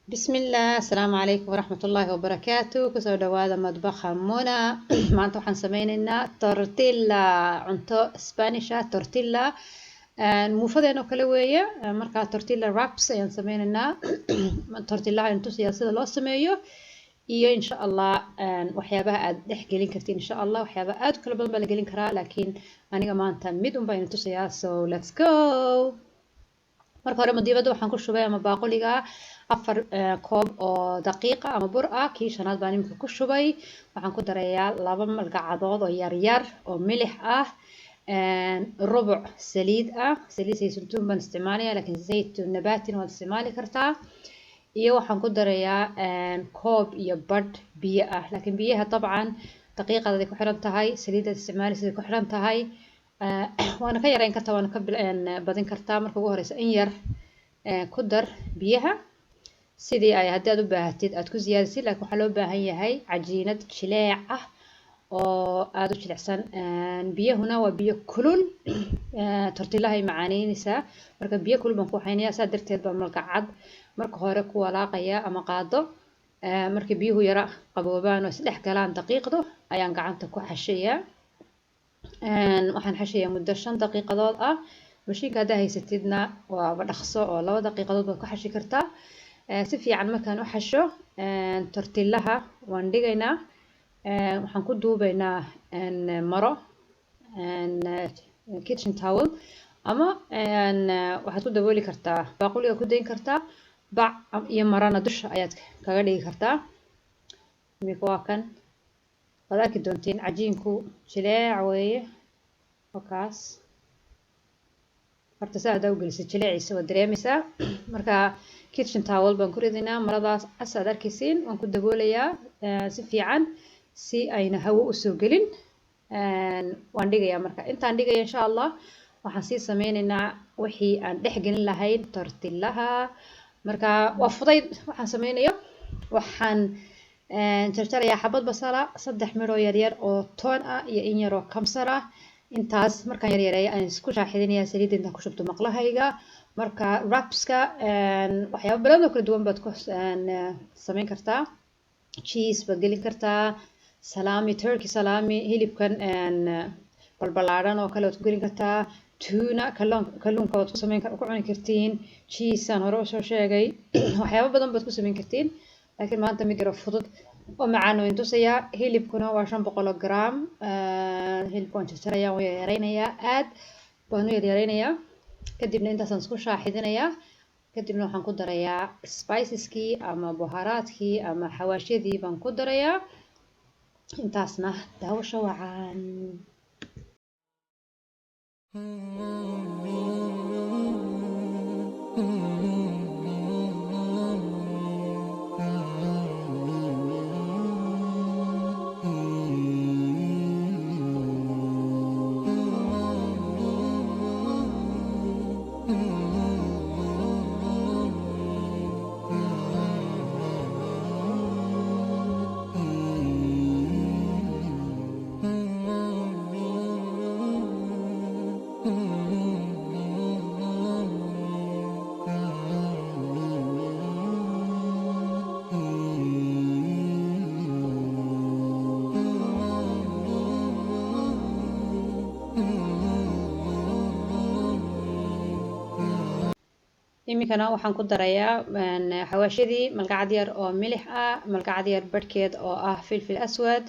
بسم الله السلام عليكم ورحمة الله وبركاته كسو دوادا مطبخ منى maanta waxaan sameyneynaa tortilla cunto Spanish ah tortilla muufadeen oo kale weeye marka tortilla wraps ayaan sameyneynaa tortillaha intu sida loo sameeyo iyo insha Allah waxyaabaha aad dhex gelin kartiin insha Allah waxyaaba aad kala badan baa la gelin karaa laakiin aniga maanta mid un baan tusayaa so let's go marka hore madiibada waxaan ku shubay ama baaquliga 4 koob oo daqiiqa ama bur ah kii shanaad baan imika ku shubay waxaan ku darayaa 2 malgacadood oo yar yar oo milix ah rubuc saliid ah saliid saytuun baan isticmaalayaa laakiin saytuun nabaatin waad isticmaali kartaa iyo waxaan ku darayaa koob iyo badh biyo ah laakiin biyaha dabcan daqiiqada ku xiran tahay saliidda isticmaalaysa ku xiran tahay waana ka yareyn kartaa waana ka badin kartaa marka ugu horeysa in yar ku dar biyaha sidii ay hadii aad u baahatid aad ku ziyaadisid laakiin waxa loo baahan yahay cajiinad jileec ah oo aad u jilicsan biyahuna waa biyo kulul tortillaha ay macaaneenaysaa marka biyo kulul baan ku haynayaa saa darteed baan malgacad marka hore ku walaaqaya ama qaado markii biyuhu yara qaboobaan oo isdhex galaan daqiiqdo ayaan gacanta ku xashayaa waxaan xashayaa muddo 5 daqiiqadood ah mashiinka haddaa haysatidna waaba dhaqso oo 2 daqiiqadood baad ku xashi kartaa si fiican markaan u xasho tortillaha waan dhigaynaa waxaan ku duubaynaa maro kitchen towel ama waxaad ku dabooli kartaa baaquliga ku dayn kartaa bac iyo marana dusha ayaad kaga dhigi kartaa imika waa kan waad arki doontiin cajiinku jileec weeye wakaas horta saa aad u gelisay jileeciisa waad dareemaysaa marka kitchen towel baan ku ridaynaa maradaas aad arkaysiin waan ku daboolayaa si fiican si ayna hawo u soo gelin waan dhigayaa marka intaan dhigaya insha Allah waxaan sii sameynaynaa wixii aan dhex gelin lahayn tortillaha marka waa fudayd waxaan sameynayo waxaan jarjarayaa xabad basala 3 midho yar yar oo toon ah iyo in yar oo kamsar ah intaas markaan yaryareeyo aan isku shaaxidinayaa saliid intaan ku shubto maqlahayga marka wrapska waxyaabo badan oo kala duwan baad ku sameyn kartaa cheese baad gelin kartaa salami turkey salami hilibkan balbalaaran oo kale waad ku gelin kartaa tuna kalluunka waad ku cuni kartiin cheese aan hore usoo sheegay waxyaabo badan baad ku sameyn kartiin laakiin maanta mid yaro fudud oo macaan oo intusayaa hilibkuna waa 500 gram hilibka waan jarjarayaa waan yareynayaa aad baan u yareynayaa kadibna intaasaan isku shaaxidinayaa kadibna waxaan ku darayaa spiceskii ama buharaadkii ama xawaashyadii baan ku darayaa intaasna daawasho wacan imikana waxaan ku darayaa xawaashadii malgacad yar oo milix ah malgacad yar badhkeed oo ah filfil aswad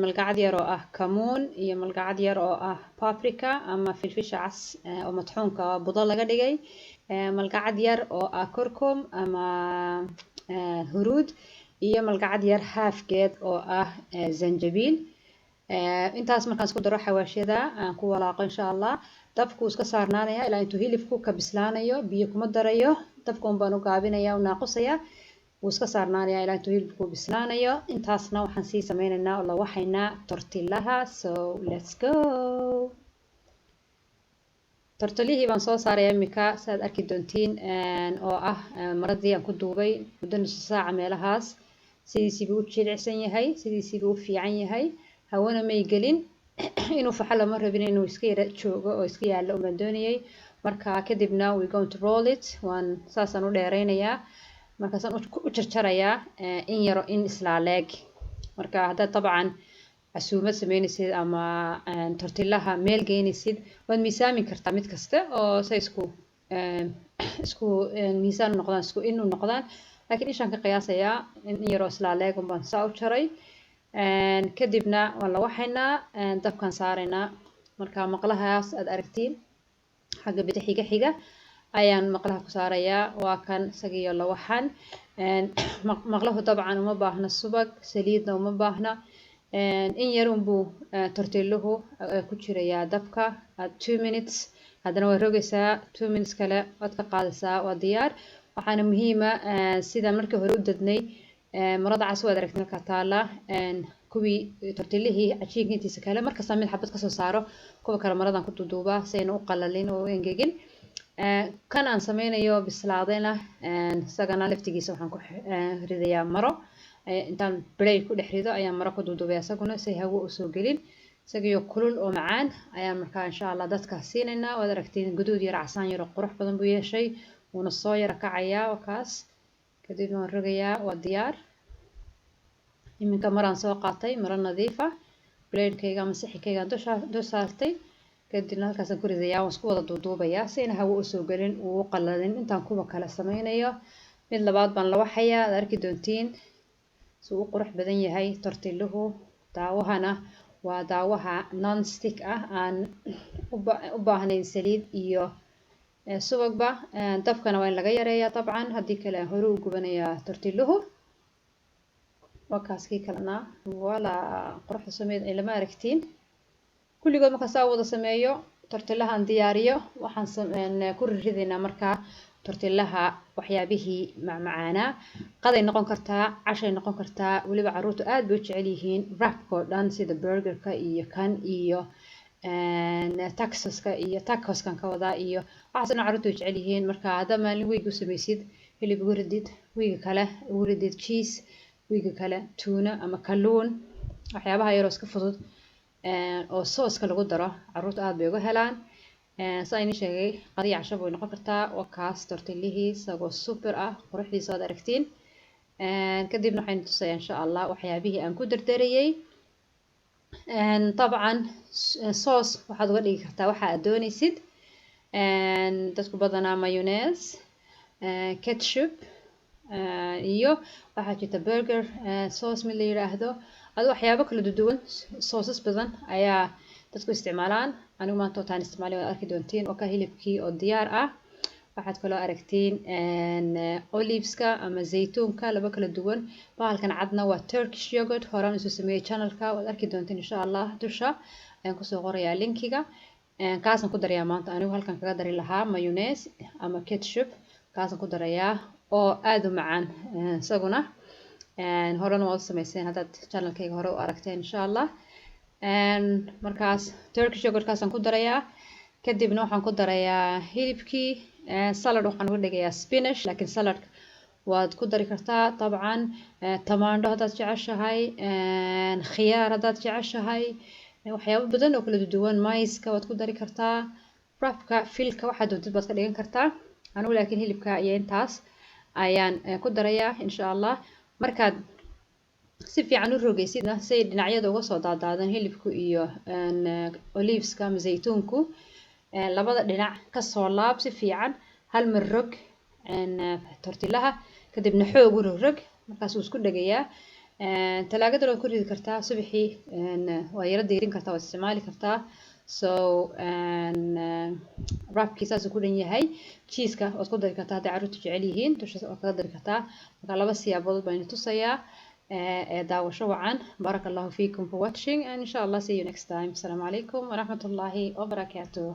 malgacad yar oo ah kamuun iyo malgacad yar oo ah paprika ama filfisha cas oo madxuunka budo laga dhigay malgacad yar oo ah kurkum ama huruud iyo malgacad yar haafkeed oo ah zanjabiil intaas markaan isku daro xawaashyada aan ku walaaqo insha Allah dabku iska saarnaanaya ilaa intuu hilibku ka bislaanayo biyo kuma darayo dabka baan u gaabinayaa u naaqusaya wuu iska saarnaanaya ilaa intuu hilibku bislaanayo intaasna waxaan sii sameynaynaa oo la waxaynaa tortillaha so let's go tortillihii baan soo saaraya imika saad arki doontiin oo ah maradii aan ku duubay muddo nus saaca meelahaas sidiisii buu u jilicsan yahay sidiisii buu u fiican yahay hawana may gelin inuu faxo lama rabin inuu iska yara joogo oo iska yaalo uma doonayay marka kadibna we going to roll it waan saasaan u dheereynayaa markaasaan u jarjarayaa in yaro in isla leeg. marka haddaad dabcan casuumad sameynaysid ama tortillaha meel geynaysid waad miisaami kartaa mid kasta oo say isku miisaan u noqdaan, isku in u noqdaan. laakiin ishaan ka qiyaasayaa in yaroo isla leeg baan saa u jaray. kadibna waan la waxaynaa, dabkaan saaraynaa. marka maqlahaas aad aragtiin xagga bidix xiga ayaan maqlaha ku saarayaa. waa kan isagiyo la waxan. maqlahu dabcan uma baahna subag, saliidna uma baahna. in yar unbuu tortilluhu ku jirayaa dabka 2 minutes. haddana waa rogaysaa 2 minutes kale waad ka qaadaysaa, waa diyaar. waxaana muhiima sida markii hore u dadnay marada cas waad aragtay markaa taala kuwii tortillihii cajiinka intiisa kale markasta mid xabad kasoo saaro, kuwa kale maradan ku duuduubaa si ayna u qalalin oo u engegin. kan aan sameynayo bislaadayna isagana laftigiisa waxaan ku ridayaa maro. intaan biray ku dhex rido ayaan maro ku duuduubaya isaguna si hawo u soo gelin. isagiyo kulul oo macaan ayaan markaa insha Allah dadka siinaynaa. waad aragtiin guduud yar casaan yar oo qurux badan buu yeeshay, wuuna soo yara kacayaa wakaas. kadibna waan rogayaa, waa diyaar. iminka maraan soo qaatay maro nadiif ah, blade-kayga ama sixikayga dul saartay. kadibna halkaasaan ku ridayaa, waan isku wada duuduubayaa si ayna hawo u soo gelin uu u qalalin intaan kuwa kale sameynayo. mid labaad baan la waxayaa, aad arki doontiin si uu qurux badan yahay tortilluhu. daawahana waa daawaha non-stick ah, aan u baahnayn saliid iyo subagba. dabkana waa in laga yareeyaa dabcan, haddii kale hore u gubanayaa tortilluhu. wakaas kii kalena walaa quruxda sameyd ay lama aragtiin. kulligood marka saa wada sameeyo tortillahan diyaariyo waxaan ku ridaynaa markaa tortillaha waxyaabihii macmacaanaa. qaday noqon kartaa, cashay noqon kartaa, weliba carruurtu aad bay u jecel yihiin wrapko dhan sida burgerka iyo kan iyo taxoska iyo tacoskan ka wadaa iyo waxaasna carruurtu way jecel yihiin. marka hadda maalin weeg u samaysid hilib ugu ridid, weega kale ugu ridid cheese, weega kale tuna ama kalluun, waxyaabaha yaroo iska fudud oo sooska lagu daro carruurta aad bay uga helaan. saa ini sheegay qadiya casho way noqon kartaa. wakaas tortillihii isagoo super ah, quruxdiisa waad aragtiin. kadibna waxaynu tusayaa insha Allah waxyaabihii aan ku dardarayay. dabcan soos waxaad uga dhigi kartaa waxa aad doonaysid. dadku badanaa mayonnaise, ketchup iyo waxaa jirta burger sauce mid la yiraahdo. adu waxyaabo kala duwan soosas badan ayaa dadku isticmaalaan. anigu maanta oo taan isticmaalay waad arki doontiin. oo ka hilibkii oo diyaar ah. waxaad kaloo aragtiin oliveska ama zaytuunka laba kala duwan. bahalkan cadna waa Turkish yogurt, horaan isu sameeyay channelka, waad arki doontiin insha Allah. dusha ayaan kusoo qorayaa linkiga. kaasaan ku darayaa maanta anigu halkan kaga dari lahaa mayonnaise ama ketchup. kaasaan ku darayaa oo aad u macaan isaguna. horena waad samayseen haddaad channelkayga hore u aragteen insha Allah. markaas Turkish yogurt kaasaan ku darayaa. kadibna waxaan ku darayaa hilibkii. salad waxaan uga dhigayaa spinach, laakiin salad waad ku dari kartaa dabcan. tamaandho haddaad jeceshahay, khiyaar haddaad jeceshahay, waxyaabo badan oo kala duwan. mayska waad ku dari kartaa. wrapka filka waxaad doontid baad ka dhigan kartaa. anigu laakiin hilibka iyo intaas ayaan ku darayaa insha Allah. markaad si fiican u rogaysidna say dhinacyada uga soo daadaadan hilibku iyo oliveska ama zaytuunku, labada dhinac ka soo laab si fiican. hal mar rog tortillaha, kadibna xoog u rog. markaas uu isku dhagayaa. talaagada waad ku ridi kartaa subaxii, waa yara diirin kartaa, waad isticmaali kartaa. so wrapkii saas ku dhan yahay. cheese-ka waad ku dari kartaa hadday carruurtu jecel yihiin, dusha waad kaga dari kartaa. marka laba siyaabood baan tusayaa. daawasho wacan. barakallahu fiikum for watching and insha Allah see you next time. Assalamu alaikum wa rahmatullahi wa barakatuh.